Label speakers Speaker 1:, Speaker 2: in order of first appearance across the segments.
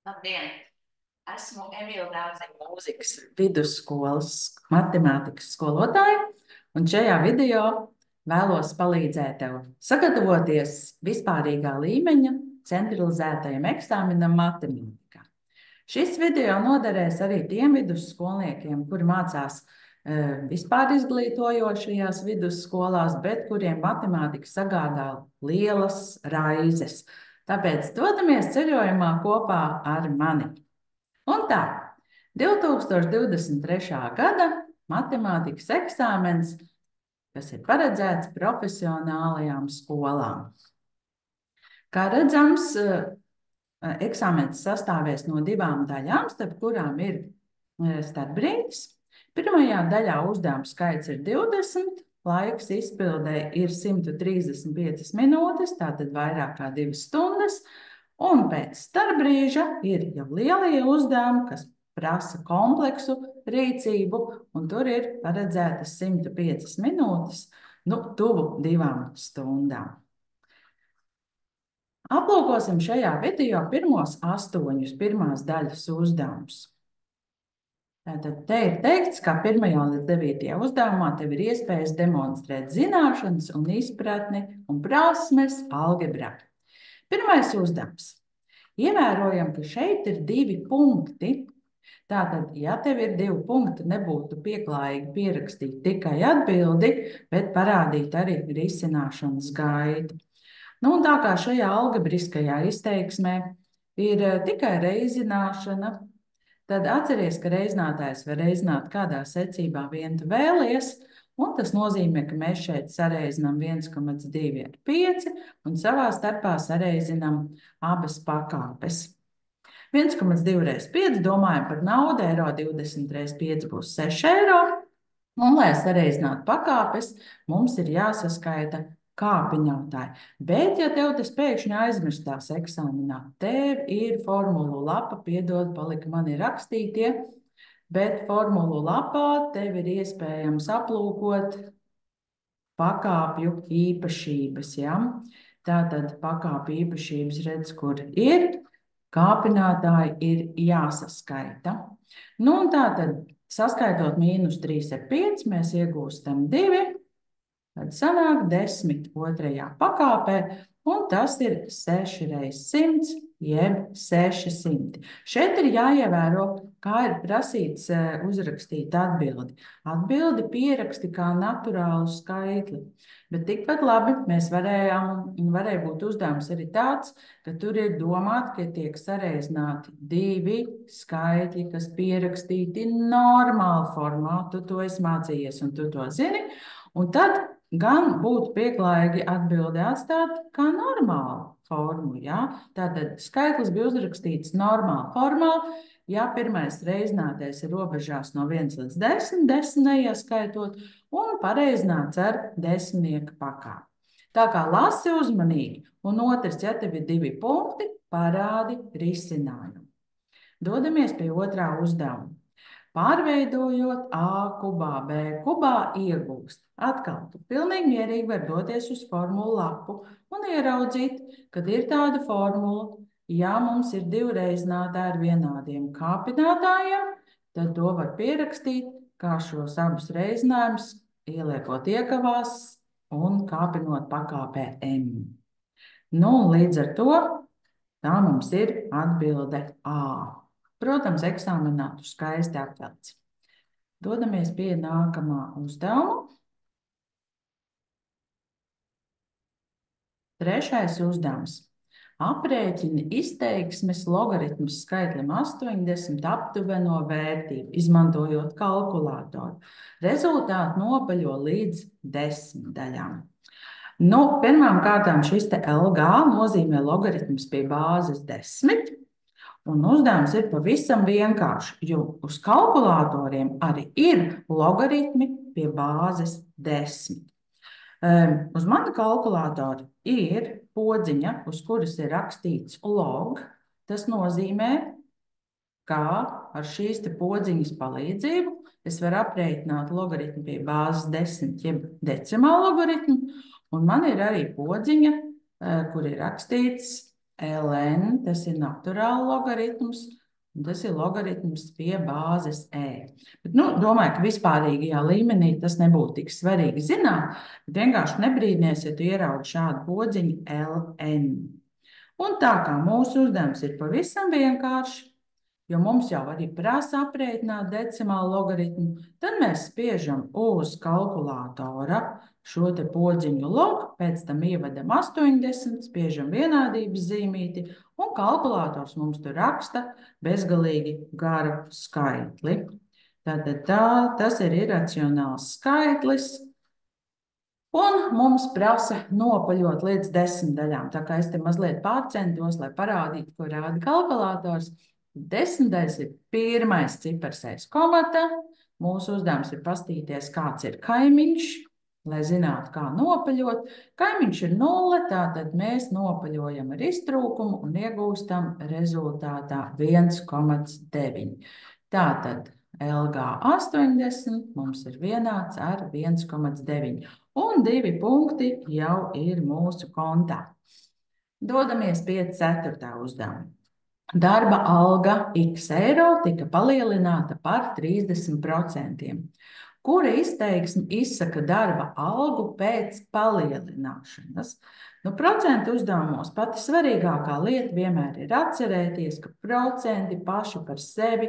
Speaker 1: Labdien! Esmu Emīla Dārziņa mūzikas vidusskolas matemātikas skolotāja, un šajā video vēlos palīdzēt tev sagatavoties vispārīgā līmeņa centralizētajam eksāmenam matemātikā. Šis video noderēs arī tiem vidusskolniekiem, kuri mācās vispār izglītojošajās vidusskolās, bet kuriem matemātika sagādā lielas raizes. Tāpēc dodamies ceļojumā kopā ar mani. Un tā, 2023. gada matemātikas eksāmens, kas ir paredzēts profesionālajām skolām. Kā redzams, eksāmens sastāvēs no divām daļām, starp kurām ir starpbrīdis. Pirmajā daļā uzdevuma skaits ir 20, laiks izpildē ir 135 minūtes, tātad vairāk kā 2 stundas. Un pēc starpbrīža ir jau lielie uzdevumi, kas prasa kompleksu rīcību, un tur ir paredzētas 105 minūtes, tuvu 2 stundām. Aplūkosim šajā video pirmos 8 pirmās daļas uzdevumus. Tātad te ir teikts, ka 1. līdz 9. uzdevumā tev ir iespējas demonstrēt zināšanas un izpratni un prasmes algebrā. Pirmais uzdevums. Ievērojam, ka šeit ir 2 punkti. Tātad, ja tev ir 2 punkti, nebūtu pieklājīgi pierakstīt tikai atbildi, bet parādīt arī risināšanas gaitu. Un tā kā šajā algebriskajā izteiksmē ir tikai reizināšana, tad atceries, ka reizinātājs var reizināt kādā secībā vien tu vēlies, un tas nozīmē, ka mēs šeit sareizinām 1,2 ar 5 un savā starpā sareizinām abas pakāpes. 1,2 reiz 5, domājam par naudu, eiro 20 reiz 5 būs 6 eiro, un lai sareizinātu pakāpes, mums ir jāsaskaita kāpinātāji. Bet, ja tev tas pēkšņi aizmirstās eksāmenā, tev ir formulu lapa, piedod, palika mani rakstītie, bet formulu lapā tev ir iespējams aplūkot pakāpju īpašības. Ja? Tātad pakāpju īpašības redz, kur ir, kāpinātāji ir jāsaskaita. Un tātad, saskaitot -3 ar 5, mēs iegūstam 2, tad sanāk 10 otrajā pakāpē, un tas ir 6 reiz 100, jeb 600. Šeit ir jāievēro, kā ir prasīts uzrakstīt atbildi. Atbildi pieraksti kā naturālu skaitli, bet tikpat labi mēs varēja būt uzdevums arī tāds, ka tur ir domāt, ka tiek sareizināti 2 skaitļi, kas pierakstīti normālu formātu, tu esi mācījies un tu to zini, un tad gan būtu pieklājīgi atbildi atstāt kā normālu formu. Ja? Tātad skaitlis bija uzrakstīts normāla formā. Ja pirmais reizinātais ir robežās no 1 līdz 10, 10 neieskaitot, un pareizināts ar 10 pakāpi. Tā kā lasi uzmanīgi, un otrs, ja tev ir 2 punkti, parādi risinājumu. Dodamies pie otrā uzdevuma. Pārveidojot A kubā, B kubā iegūst. Atkal, tu pilnīgi mierīgi var doties uz formulu lapu un ieraudzīt, kad ir tāda formula. Ja mums ir 2 reizinātāji ar vienādiem kāpinātājiem, tad to var pierakstīt, kā šos abus reizinājumus ieliekot iekavās un kāpinot pakāpē M. Līdz ar to tā mums ir atbilde A. Protams, eksāmenā tu skaisti apvelc. Dodamies pie nākamā uzdevuma. Trešais uzdevums. Aprēķini izteiksmes logaritmus skaitlim 80 aptuveno vērtību, izmantojot kalkulātoru. Rezultātu nopaļo līdz 10 daļām. Pirmām kārtām šis te LG nozīmē logaritmus pie bāzes 10. Un uzdevums ir pavisam vienkārši, jo uz kalkulatoriem arī ir logaritmi pie bāzes 10. Uz mana kalkulatora ir podziņa, uz kuras ir rakstīts log. Tas nozīmē, ka ar šīs te podziņas palīdzību es varu aprēķināt logaritmu pie bāzes 10, jeb decimālu logaritmu, un man ir arī podziņa, kur ir rakstīts ln, tas ir naturāla logaritms, un tas ir logaritms pie bāzes e. Bet, domāju, ka vispārīgajā līmenī tas nebūtu tik svarīgi zināt, bet vienkārši nebrīdinies, ja tu ieraugi šādu podziņu ln. Un tā kā mūsu uzdevums ir pavisam vienkārši, jo mums jau arī prasa aprēķināt decimālu logaritmu, tad mēs spiežam uz kalkulātora šo te podziņu log, pēc tam ievedam 80, spiežam vienādības zīmīti, un kalkulators mums tur raksta bezgalīgi garu skaitli. Tātad tas ir iracionāls skaitlis, un mums prasa nopaļot līdz 10 daļām. Tā kā es te mazliet pārcentos, lai parādītu, ko rāda kalkulators. 10 daļas ir pirmais cipars aiz komata. Mūsu uzdevums ir paskatīties, kāds ir kaimiņš, lai zinātu, kā nopaļot. Kaimiņš ir 0, tātad mēs nopaļojam ar iztrūkumu un iegūstam rezultātā 1,9. Tātad LG 80 mums ir vienāds ar 1,9. Un 2 punkti jau ir mūsu kontā. Dodamies pie 4. uzdevuma. Darba alga x eiro tika palielināta par 30%. Kura izteiksme izsaka darba algu pēc palielināšanas? Procentu uzdevumos pati svarīgākā lieta vienmēr ir atcerēties, ka procenti paši par sevi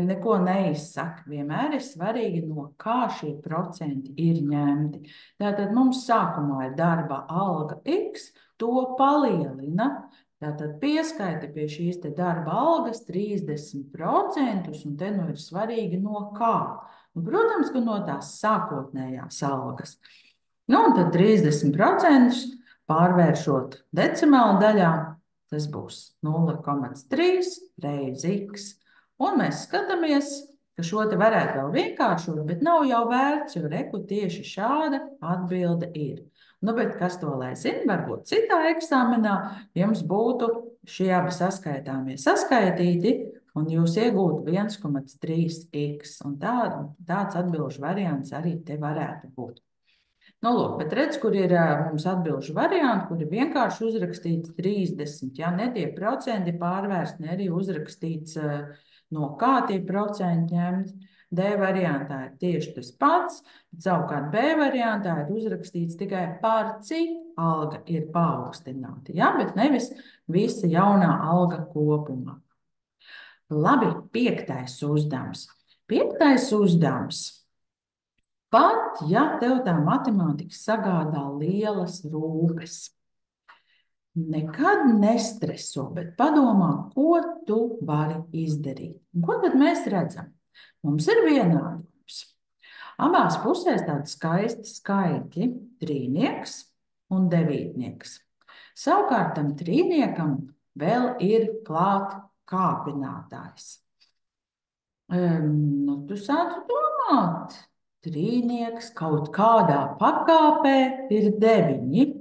Speaker 1: neko neizsaka. Vienmēr ir svarīgi, no kā šie procenti ir ņemti. Tātad mums sākumā ir darba alga x, to palielina. Tātad pieskaita pie šīs te darba algas 30%, un te ir svarīgi no kā. Protams, ka no tās sākotnējās algas. Un tad 30% pārvēršot decimālu daļā, tas būs 0,3 reiz x. Un mēs skatāmies, ka šo te varētu vēl vienkāršot, bet nav jau vērts, jo reku tieši šāda atbilde ir. Bet kas to lai zina, varbūt citā eksāmenā jums būtu šie abi saskaitāmie saskaitīti, un jūs iegūtu 1,3x. Un tāds atbilžu variants arī te varētu būt. Bet redz, kur ir mums atbilžu varianti, kur ir vienkārši uzrakstīts 30. Ja, ne tie procenti pārvērst, ne arī uzrakstīts, no kā tie procenti ņemt. D variantā ir tieši tas pats, bet savukārt B variantā ir uzrakstīts tikai par cik alga ir paaugstināta, ja, bet nevis visa jaunā alga kopumā. Labi, 5. uzdevums. 5. uzdevums. Pat, ja tev tā matemātika sagādā lielas rūpes, nekad nestreso, bet padomā, ko tu vari izdarīt. Un ko tad mēs redzam? Mums ir vienādojums. Abās pusēs tādi skaisti skaitļi, trīnieks un devītnieks. Savukārt tam trīniekam vēl ir klāt kāpinātājs. Tu sāc domāt, trīnieks kaut kādā pakāpē ir 9.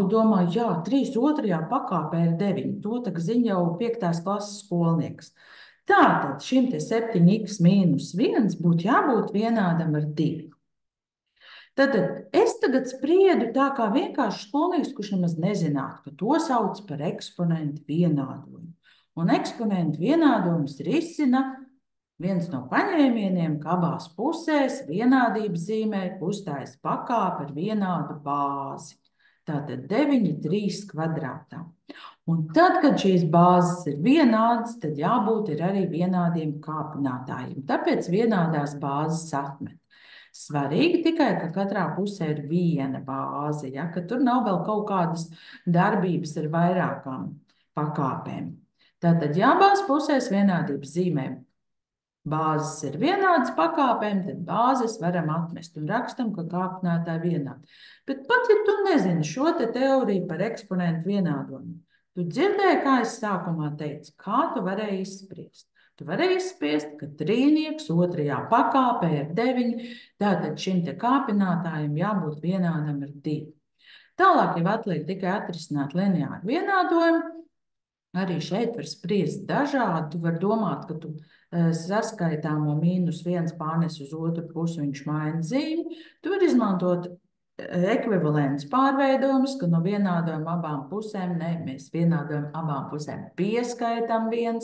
Speaker 1: Tu domā, jā, 3 otrajā pakāpē ir 9. To tagad zina jau 5. klases skolnieks. Tātad šim te 7x mīnus 1 būtu jābūt vienādam ar 2. Tātad es tagad spriedu tā kā vienkārši skolnieks, kurš nemaz nezinātu, ka to sauc par eksponentu vienādojumu. Un eksponentu vienādojums risina viens no paņēmieniem, ka abās pusēs vienādības zīmē uzstājas pakāpe ar vienādu bāzi. Tātad 9, 3 kvadrātā. Un tad, kad šīs bāzes ir vienādas, tad jābūt ir arī vienādiem kāpinātājiem. Tāpēc vienādās bāzes atmet. Svarīgi tikai, ka katrā pusē ir viena bāze, ja, ka tur nav vēl kaut kādas darbības ar vairākām pakāpēm. Tātad, ja abās pusēs vienādības zīmēm bāzes ir vienādas pakāpēm, tad bāzes varam atmest un rakstam, ka kāpinātāji vienādi. Bet pat, ja tu nezini šo te teoriju par eksponentu vienādojumu, tu dzirdēji, kā es sākumā teicu, kā tu varēji izspriest. Tu varēji izspriest, ka trīnieks otrajā pakāpē ir 9, tātad šim te kāpinātājiem jābūt vienādam ar 2. Tālāk jau atliek tikai atrisināt lineāru vienādojumu. Arī šeit var spriest dažādi. Tu vari domāt, ka tu saskaitāmo -1 pārnes uz otru pusi, viņš maina zīmi. Tu vari izmantot ekvivalents pārveidojums, ka no vienādojuma abām pusēm, mēs vienādojam abām pusēm pieskaitam 1,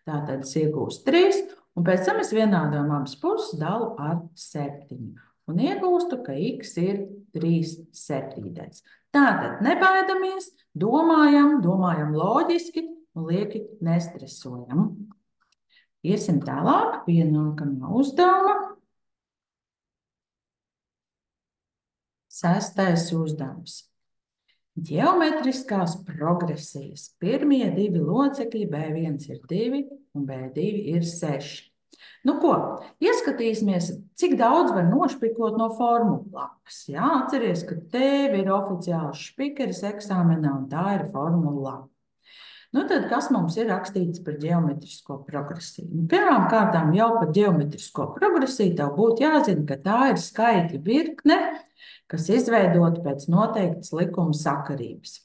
Speaker 1: tātad es iegūstu 3, un pēc tam es vienādojam abas puses dalu ar 7. Un iegūstu, ka x ir 3/7. Tātad nebaidamies, domājam loģiski un lieki nestresojam. Iesim tālāk pie nākamā uzdevuma. 6. uzdevums. Ģeometriskās progresijas. Pirmie 2 locekļi B1 ir 2 un B2 ir 6. Nu ko, ieskatīsimies, cik daudz var nošpikot no formulu lapas. Jā, atceries, ka tev ir oficiāls špikeris eksāmenā un tā ir formula lapa. Nu tad, kas mums ir rakstīts par ģeometrisko progresiju? Nu, pirmām kārtām jau par ģeometrisko progresiju tev būtu jāzina, ka tā ir skaitļu virkne, kas izveidota pēc noteiktas likuma sakarības.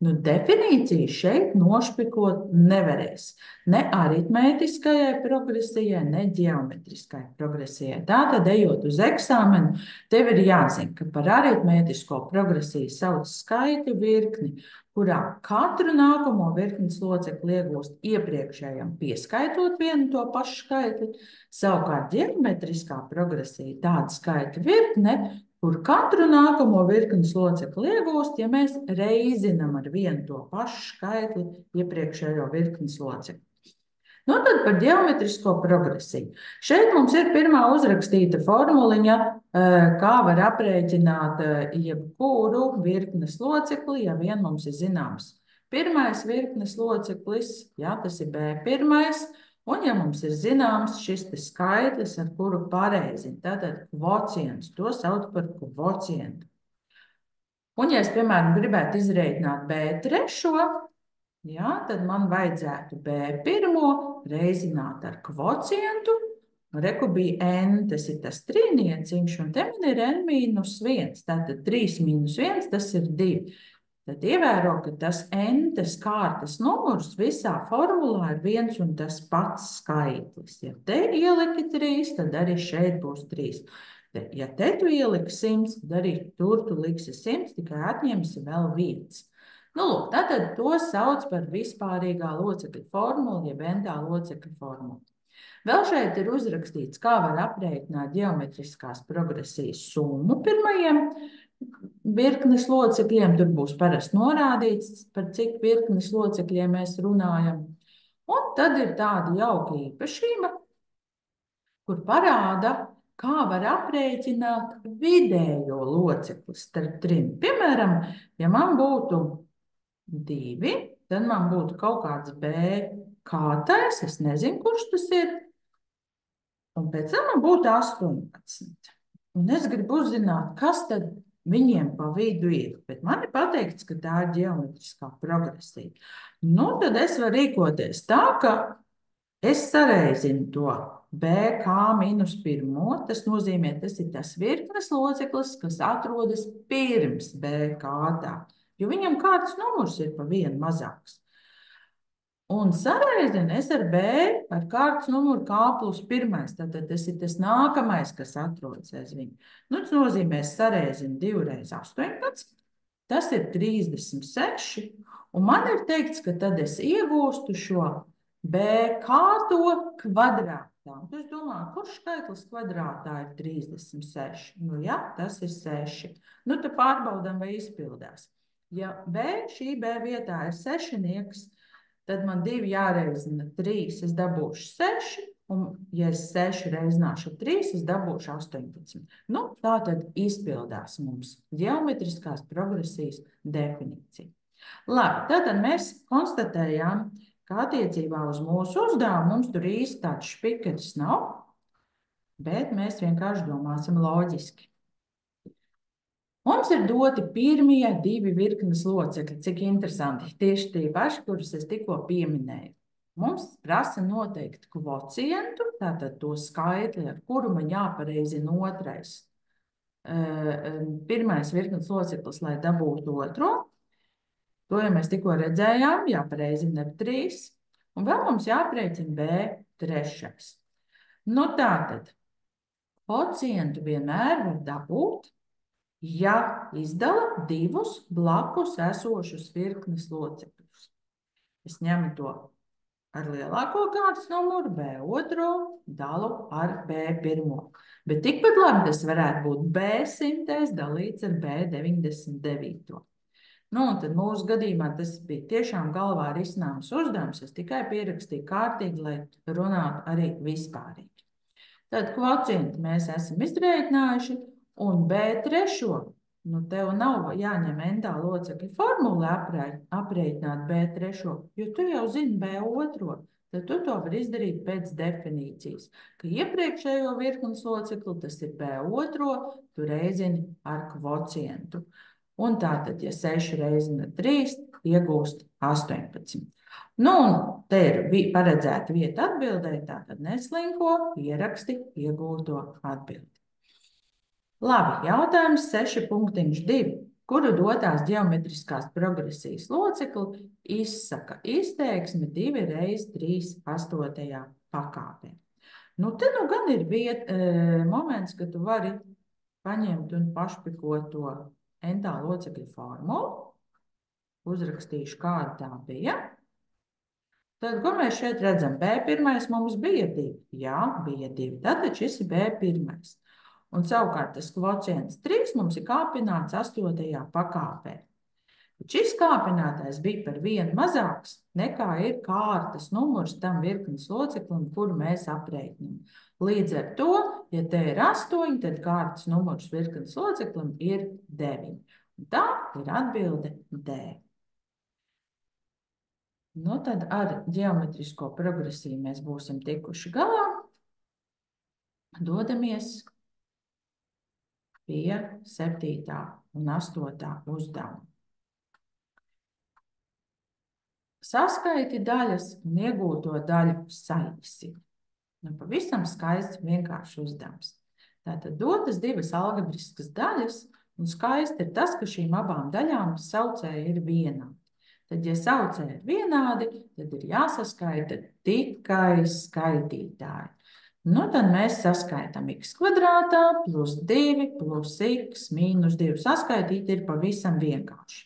Speaker 1: Nu, definīciju šeit nošpikot nevarēs. Ne aritmētiskajai progresijai, ne ģeometriskai progresijai. Tātad, ejot uz eksāmenu, tev ir jāzina, ka par aritmētisko progresiju sauc skaitļu virkni, kurā katru nākamo virknes locekli iegūst iepriekšējam pieskaitot vienu to pašu skaitli. Savukārt ģeometriskā progresija tāda skaitļu virkne, kur katru nākamo virknes locekli iegūst, ja mēs reizinam ar vienu to pašu skaitli iepriekšējo virknes locekli. Nu, tad par ģeometrisko progresiju. Šeit mums ir pirmā uzrakstīta formuliņa, kā var aprēķināt jebkuru virknes locekli, ja vien mums ir zināms pirmais virknes loceklis, jā, tas ir B1, un ja mums ir zināms šis skaitlis, ar kuru pareizina, tātad kvocients, to sauc par kvocientu. Un ja es, piemēram, gribētu izreikināt B3, jā, tad man vajadzētu B1 reizināt ar kvocientu, reku bija n, tas ir tas trīnieciņš, un te man ir n-1, tātad 3 - 1, tas ir 2. Tad ievēro, ka tas n-tas kārtas numurs visā formulā ir viens un tas pats skaitlis. Ja te ieliki 3, tad arī šeit būs 3. Ja te tu ieliki 100, tad arī tur tu liksi 100, tikai atņemsi vēl 1. Nu, lūk, tātad to sauc par vispārīgā locekļa formulu, jeb n-tā locekļa formulu. Vēl šeit ir uzrakstīts, kā var aprēķināt ģeometriskās progresijas summu pirmajiem virknes locekļiem. Tur būs parasti norādīts, par cik virknes locekļiem mēs runājam. Un tad ir tāda jauka īpašība, kur parāda, kā var aprēķināt vidējo locekli starp 3. Piemēram, ja man būtu 2, tad man būtu kaut kāds B kārtais, es nezinu, kurš tas ir, un pēc tam man būtu 18. Un es gribu uzzināt, kas tad viņiem pa vidu ir, bet man ir pateikts, ka tā ir ģeometriskā progresija. Nu, tad es varu rīkoties tā, ka es sareizinu to BK-1, tas nozīmē, tas ir tas virknes loceklis, kas atrodas pirms BK-tā, jo viņam kārtas numurs ir pa vienu mazāks. Un sareizinu es ar B ar kārtas numuru K+1, tātad tas ir tas nākamais, kas atrodas aiz viņu. Nu, tas nozīmē, es sareizinu 2 × 18, tas ir 36, un man ir teikts, ka tad es iegūstu šo B kārto kvadrātā. Un es domāju, kurš skaitlis kvadrātā ir 36? Nu, jā, tas ir 6. Nu, te pārbaudām, vai izpildās. Ja šī B vietā ir sešinieks, tad man 2 jāreizina 3, es dabūšu 6, un ja es 6 reizināšu 3, es dabūšu 18. Nu, tā tad izpildās mums ģeometriskās progresijas definīcija. Labi, tātad mēs konstatējām, ka attiecībā uz mūsu uzdevumu mums tur īsti tāds špikeris nav, bet mēs vienkārši domāsim loģiski. Mums ir doti pirmie 2 virknes locekļi, cik interesanti, tieši tie paši, kurus es tikko pieminēju. Mums prasa noteikt kvocientu, tātad to skaitli, ar kuru man jāpareizina otrais. Pirmais virknes loceklis, lai dabūtu otro. To jau mēs tikko redzējām, jāpareizina ar 3. Un vēl mums jāprēķina B3. Nu tātad, kvocientu vienmēr var dabūt, ja izdala divus blakus esošus virknes locekļus. Es ņemu to ar lielāko kārtas numuru, B2, dalu ar B1. Bet tikpat labi tas varētu būt B100 dalīts ar B99. Nu, un tad mūsu gadījumā tas bija tiešām galvā risināms uzdevums. Es tikai pierakstīju kārtīgi, lai runātu arī vispārīgi. Tad kvocientu mēs esam izrēķinājuši, un B3, nu tev nav jāņem entā locekļu formula aprēķināt B3, jo tu jau zini B2, tad tu to vari izdarīt pēc definīcijas, ka iepriekšējo virknes locekli, tas ir B2, tu reizini ar kvocientu. Un tātad, ja 6 reizina 3, iegūst 18. Nu, un te ir paredzēta vieta atbildēji, tātad neslinko, ieraksti iegūto atbildi. Labi, jautājums 6.2. Kuru dotās ģeometriskās progresijas locekli izsaka izteiksmi 2 reiz 3 8. pakāpē? Nu, te nu gan ir moments, ka tu vari paņemt un pašpikot to entā locekļu formulu. Uzrakstīšu, kāda tā bija. Tad, ko mēs šeit redzam? B1 mums bija 2. Jā, bija 2. Tātad šis ir B1. Un savukārt tas kvocients 3 mums ir kāpināts 8. pakāpē. Šis kāpinātais bija par 1 mazāks nekā ir kārtas numurs tam virknes loceklim, kuru mēs aprēķinām. Līdz ar to, ja te ir 8, tad kārtas numurs virknes loceklim ir 9. Un tā ir atbilde D. Nu, tad ar ģeometrisko progresiju mēs būsim tikuši galā. Dodamies pie 7. un 8. uzdevuma. Saskaiti daļas un iegūto daļu saīsi. Nu, pavisam skaists vienkāršs uzdevums. Tātad dotas 2 algebriskas daļas, un skaisti ir tas, ka šīm abām daļām saucēji ir vienādi. Tad, ja saucēji ir vienādi, tad ir jāsaskaita tikai skaitītāji. Nu, tad mēs saskaitām x kvadrātā plus 2 plus x mīnus 2. Saskaitīt ir pavisam vienkārši.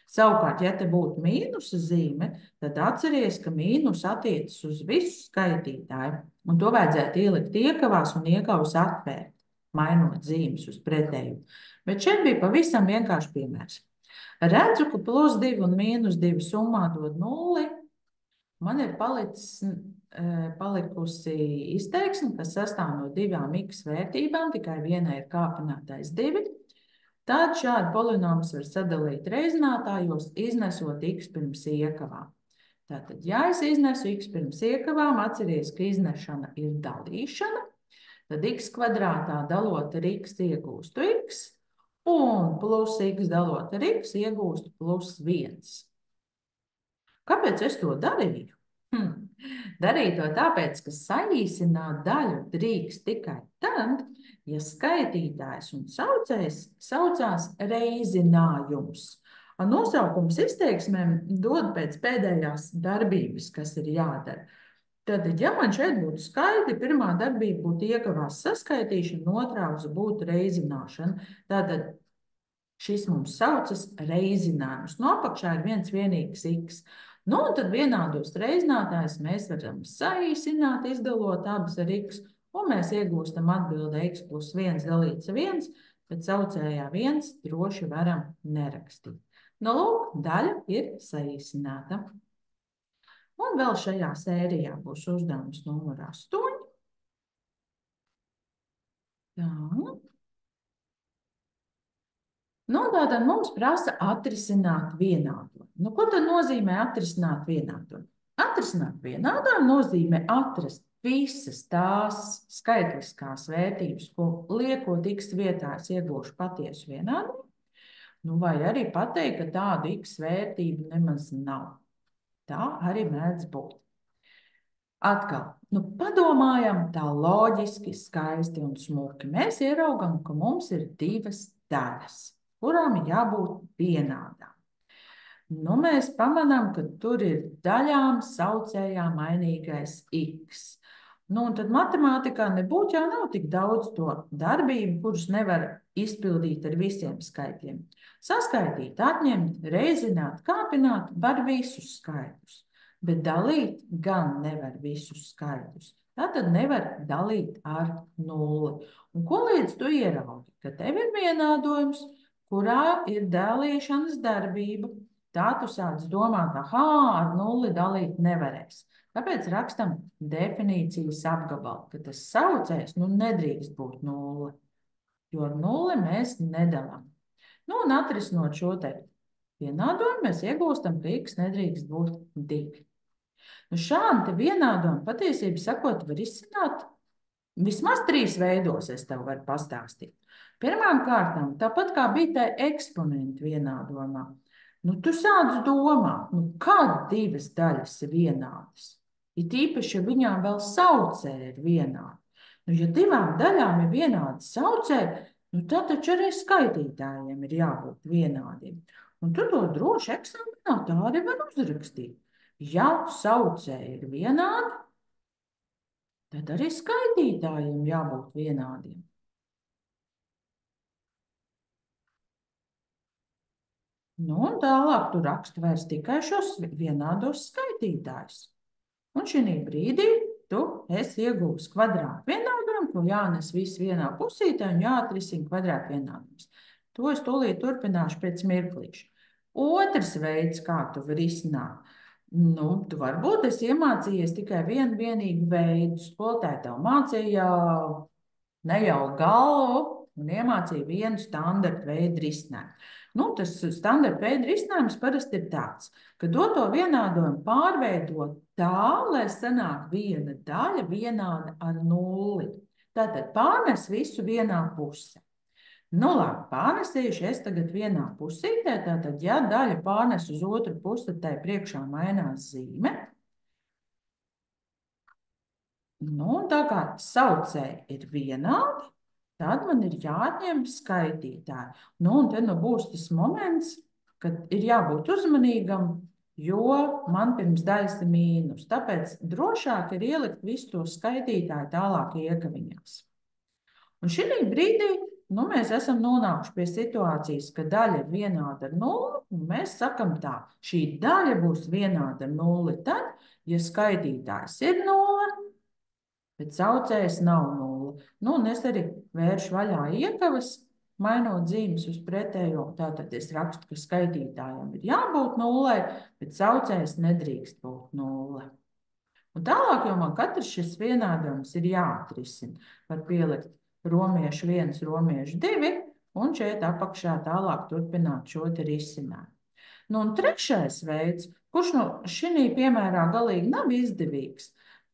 Speaker 1: Savukārt, ja te būtu mīnusa zīme, tad atceries, ka mīnus attiecas uz visu skaitītāju, un to vajadzētu ielikt iekavās un iekavas atvērt, mainot zīmes uz pretēju. Bet šeit bija pavisam vienkārši piemērs. Redzu, ka plus 2 un mīnus 2 summā dod 0. Man ir palikusi izteiksme, kas sastāv no 2 x vērtībām, tikai vienai ir kāpinātais 2. Tad šādi polinomus var sadalīt reizinātājos, iznesot x pirms iekavām. Tātad, ja es iznesu x pirms iekavām, atceries, ka iznešana ir dalīšana, tad x kvadrātā dalot ar x iegūstu x, un plus x dalot ar x iegūstu plus 1. Kāpēc es to darīju? Darīju to tāpēc, ka saīsināt daļu drīkst tikai tad, ja skaitītājs un saucējs saucās reizinājums. Nosaukums izteiksmēm dod pēc pēdējās darbības, kas ir jādara. Tad, ja man šeit būtu skaidri, pirmā darbība būtu iekavās saskaitīšana, otrā būtu reizināšana. Tātad šis mums saucas reizinājums. No apakšā ir viens vienīgs x. Nu, un tad vienādos reizinātājus mēs varam saīsināt, izdalot abas ar x, un mēs iegūstam atbildi x plus 1 dalīts ar 1, bet saucējā 1 droši varam nerakstīt. Nu, lūk, daļa ir saīsināta. Un vēl šajā sērijā būs uzdevums numur 8. Tā. Nu, tātad mums prasa atrisināt vienādo. Nu, ko tad nozīmē atrisināt vienādo? Atrisināt vienādo nozīmē atrast visas tās skaitliskās vērtības, ko liekot x vietā es iegūšu patiesu vienādu. Nu, vai arī pateikt, ka tādu x vērtību nemaz nav. Tā arī mēdz būt. Atkal, nu padomājam tā loģiski, skaisti un smuki. Mēs ieraugam, ka mums ir 2 daļas, kurām ir jābūt vienādām. Nu, mēs pamanām, ka tur ir daļām saucējā mainīgais x. Nu, un tad matemātikā nebūtu jau nav tik daudz to darbību, kuras nevar izpildīt ar visiem skaitļiem. Saskaitīt, atņemt, reizināt, kāpināt var visus skaitļus, bet dalīt gan nevar visus skaitļus. Tātad nevar dalīt ar nulli. Un ko līdz tu ieraugi? Ka tev ir vienādojums, kurā ir dalīšanas darbība. Tā tu sāc domāt, aha, ar nulli dalīt nevarēs. Tāpēc rakstam definīcijas apgabalu, ka tas saucējs nedrīkst būt nulle, jo ar nulli mēs nedalām. Nu, un atrisinot šo te vienādojumu, mēs iegūstam, ka x nedrīkst būt 2. Nu, šādu vienādojumu patiesībā sakot var izsināt vismaz 3 veidos, es tev varu pastāstīt. Pirmām kārtām, tāpat kā bija tā eksponentu vienādojumā, tu sāc domāt, kad 2 daļas ir vienādas. It īpaši, ja viņām vēl saucēji ir vienādi. Ja 2 daļām ir vienādi saucēji, tad taču arī skaitītājiem ir jābūt vienādiem. Un tu to droši eksāmenā tā arī var uzrakstīt. Ja saucēji ir vienādi, tad arī skaitītājiem jābūt vienādiem. Nu, un tālāk tu raksti vairs tikai šos vienādos skaitītājus. Un šī brīdī tu esi iegūst kvadrātu vienādojumu, ko jānes viss vienā pusītē un jāatrisina kvadrātu vienādojums. To es tūlīt turpināšu pēc mirklīša. Otrs veids, kā tu vari izsināt. Tu varbūt esi iemācījies tikai vienīgu veidu. Skolotāji tev mācīja nejaukt galvu un iemācīja vienu standarta veidu risinājumu. Tas standarta veidu risinājums parasti ir tāds, ka doto vienādojumu pārveidot tā, lai sanāk viena daļa vienāda ar nulli. Tātad pārnes visu vienā pusē. Labi, pārnesīšu es tagad vienā pusītē, tātad, ja daļa pārnes uz otru pusi, tad tai priekšā mainās zīme. Tā kā saucēji ir vienādi, tad man ir jāatņem skaitītāji. Un te būs tas moments, kad ir jābūt uzmanīgam, jo man pirms daļas ir mīnus. Tāpēc drošāk ir ielikt visu to skaitītāju tālāk iekaviņās. Un šī brīdī mēs esam nonākuši pie situācijas, ka daļa ir vienāda ar nulli, un mēs sakam tā, šī daļa būs vienāda ar nulli tad, ja skaitītājs ir nulle, bet saucējs nav nulle. Un es arī vēršu vaļā iekavas, mainot zīmes uz pretējo. Tātad es rakstu, ka skaitītājam ir jābūt nullei, bet saucējs nedrīkst būt nulle. Un tālāk jau man katrs šis vienādojums ir jāatrisina. Var pielikt romiešu 1, romiešu 2, un šeit apakšā tālāk turpināt šo te risinājumu. Un trešais veids, kurš šī piemērā galīgi nav izdevīgs,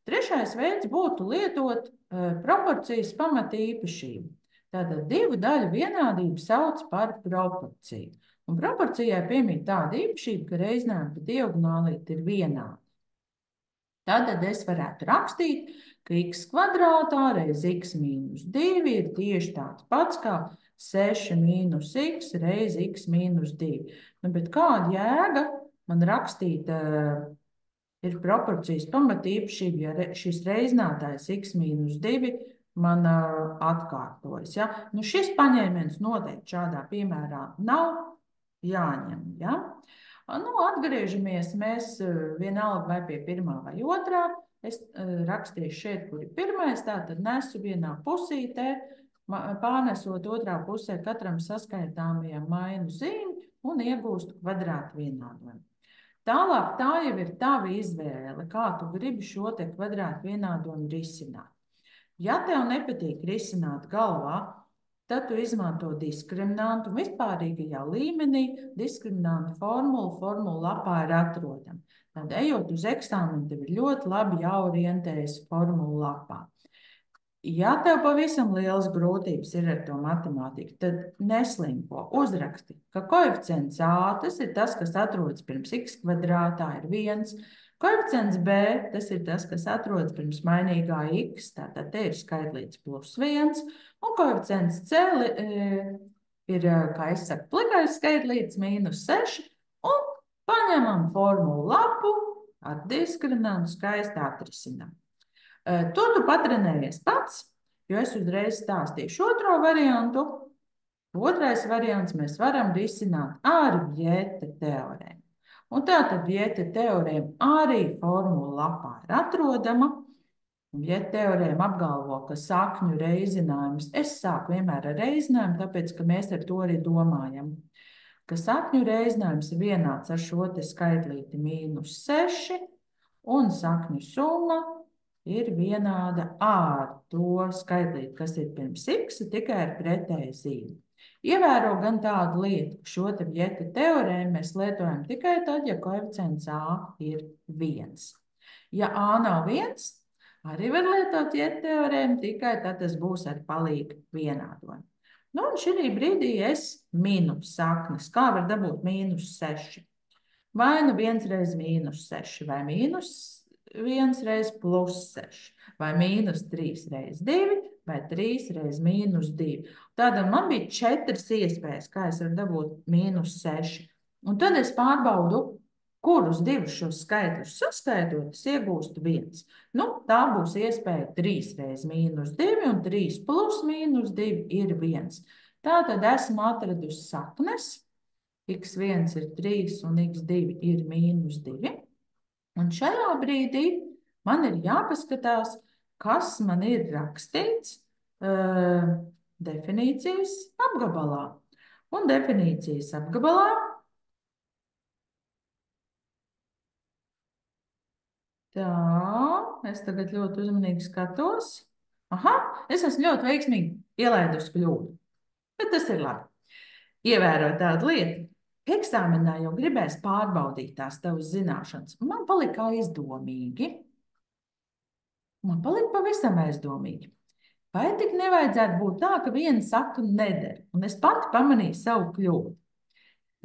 Speaker 1: trešais veids būtu lietot proporcijas pamatīpašību. Tātad 2 daļu vienādību sauc par proporciju. Un proporcijai piemīt tāda īpašība, ka reizinājumi pa diagonālīti ir vienādi. Tātad es varētu rakstīt, ka x kvadrātā reiz x mīnus 2 ir tieši tāds pats kā 6 mīnus x reiz x mīnus 2. Bet kāda jēga man rakstīt ir proporcijas pamatīpašība, ja šis reizinātājs x mīnus 2 man atkārtojas. Ja? Šis paņēmiens noteikti šādā piemērā nav jāņem. Ja? Atgriežamies mēs vienalga vai pie pirmā vai otrā. Es rakstīšu šeit, kur ir pirmais, tātad nesu vienā pusītē, pārnesot otrā pusē katram saskaitāmajam mainu zīmi un iegūstu kvadrātu vienādojumu. Tālāk tā jau ir tava izvēle, kā tu gribi šo te kvadrātu vienādojumu risināt. Ja tev nepatīk risināt galvā, tad tu izmanto diskriminantu un vispārīgajā līmenī diskriminantu formulu lapā ir atrodama. Tad, ejot uz eksāmenu, tev ir ļoti labi jāorientējas formulu lapā. Ja tev pavisam lielas grūtības ir ar to matemātiku, tad neslimpo, uzraksti, ka koeficients A, tas ir tas, kas atrodas pirms x kvadrātā, ir 1. Koeficients B, tas ir tas, kas atrodas pirms mainīgā x, tātad te ir skaitlīts +1, un koeficients C ir, kā es saku, plikais skaitlīts -6, un paņemam formulu lapu, ar diskriminantu skaisti atrisinam. To tu patrenējies pats, jo es uzreiz stāstīšu otro variantu. Otrais variants mēs varam risināt ar Vieta teorēmu. Un tātad Vieta teorēma arī formula lapā ir atrodama. Vieta teorēma apgalvo, ka sakņu reizinājums, es sāku vienmēr ar reizinājumu, tāpēc, ka mēs ar to arī domājam, ka sakņu reizinājums ir vienāds ar šo te skaitlīti -6, un sakņu summa ir vienāda ar to skaitlīti, kas ir pirms x, tikai ar pretēju zīmi. Ievēro gan tādu lietu, ka šo te Vieta teorēmu mēs lietojam tikai tad, ja koeficients A ir 1. Ja A nav 1, arī var lietot Vieta teorēmu, tikai tad tas būs ar palīgu vienādojumu. Nu, un šī brīdī es minu saknes. Kā var dabūt -6? Vai nu 1 reiz -6, vai -1 reiz +6, vai -3 reiz 2, vai 3 reiz -2. Tātad man bija 4 iespējas, kā es varu dabūt -6. Un tad es pārbaudu, kurus divus šos skaitļus saskaitot, es iegūstu 1. Nu, tā būs iespēja 3 reiz -2, un 3 plus -2 ir 1. Tātad esmu atradusi saknes. X1 ir 3 un x2 ir -2. Un šajā brīdī man ir jāpaskatās, kas man ir rakstīts definīcijas apgabalā. Un definīcijas apgabalā tā, es tagad ļoti uzmanīgi skatos. Aha, es esmu ļoti veiksmīgi ielaidusi kļūdu, bet tas ir labi. Ievērot tādu lietu. Eksāmenā jau gribēs pārbaudīt tās tavas zināšanas, un man palika aizdomīgi. Man palika pavisam aizdomīgi. Vai tik nevajadzētu būt tā, ka viena sakna neder, un es pati pamanīju savu kļūdu?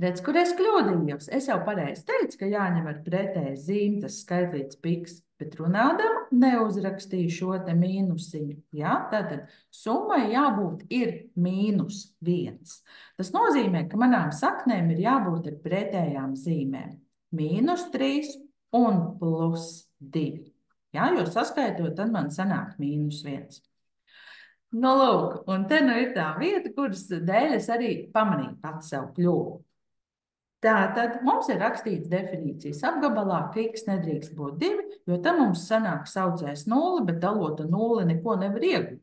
Speaker 1: Redz, kur es kļūdījos. Es jau pareizi teicu, ka jāņem ar pretēju zīmi tas skaitlīts piks, bet runādama neuzrakstīju šo te mīnusiņu. Ja? Tātad summai jābūt ir -1. Tas nozīmē, ka manām saknēm ir jābūt ar pretējām zīmēm. -3 un +2. Ja? Jo saskaitot, tad man sanāk -1. Nu, lūk, un te nu ir tā vieta, kuras dēļ es arī pamanīju pats savu kļūdu. Tātad mums ir rakstīts definīcijas apgabalā, ka x nedrīkst būt 2, jo tam mums sanāk saucējs 0, bet dalot ar 0 neko nevar iegūt.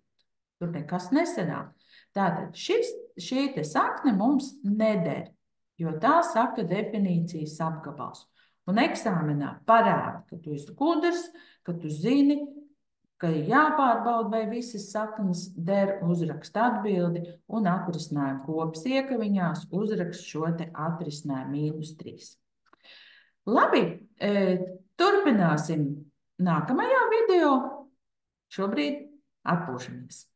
Speaker 1: Tur nekas nesanāk. Tātad šī te sakne mums neder, jo tā saka definīcijas apgabals. Un eksāmenā parāda, ka tu esi gudrs, ka tu zini, ka ir jāpārbauda, vai visas saknes der, uzrakst atbildi un atrisinājumu kopas iekaviņās uzrakst šo te atrisinājumu -3. Labi, turpināsim nākamajā video. Šobrīd atpūšamies.